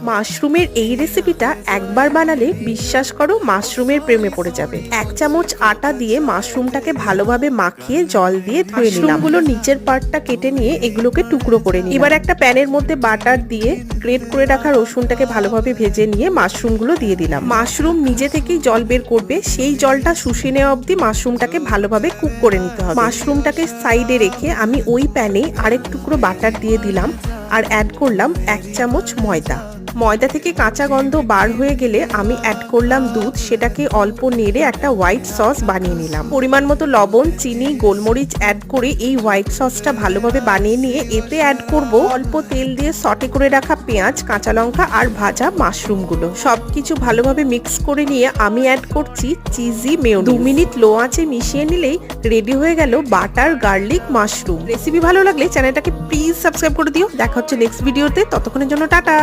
মাশরুমের এই রেসিপিটা একবার বানালে বিশ্বাস করো মাশরুমের প্রেমে পড়ে যাবে। 1 চামচ আটা দিয়ে মাশরুমটাকে ভালোভাবে মাখিয়ে জল দিয়ে ধুয়ে নিলাম। মাশরুমগুলো নিচের পার্টটা কেটে নিয়ে এগুলোকে টুকরো করে নিই। এবার একটা প্যানের মধ্যে বাটার দিয়ে গ্রেট করে রাখা রসুনটাকে ভালোভাবে ভেজে নিয়ে মাশরুমগুলো দিয়ে দিলাম। মাশরুম নিজে থেকেই জল বের করবে, সেই জলটা শুষে নেওয়া অবধি মাশরুমটাকে ভালোভাবে কুক করে নিতে হবে। মাশরুমটাকে সাইডে রেখে আমি ওই প্যানে আরেক টুকরো বাটার দিয়ে দিলাম আর অ্যাড করলাম 1 চামচ ময়দা। ময়দা থেকে কাঁচা গন্ধ বার হয়ে গেলে আমি অ্যাড করলাম দুধ, সেটাকে অল্প নেড়ে একটা হোয়াইট সস বানিয়ে নিলাম। পরিমাণ মতো লবণ, চিনি, গোলমরিচ অ্যাড করে এই হোয়াইট সসটা ভালোভাবে বানিয়ে নিয়ে এতে অ্যাড করব অল্প তেল দিয়ে সটে করে রাখা পেঁয়াজ, কাঁচা লঙ্কা আর ভাজা মাশরুমগুলো। সবকিছু ভালোভাবে মিক্স করে নিয়ে আমি অ্যাড করছি চিজি মেয়োনিজ। 2 মিনিট লো আঁচে মিশিয়ে নিলেই রেডি হয়ে গেল বাটার গার্লিক মাশরুম। রেসিপি ভালো লাগলে চ্যানেলটাকে প্লিজ সাবস্ক্রাইব করে দিও। দেখা হচ্ছে নেক্সট ভিডিওতে, ততক্ষণের জন্য টাটা।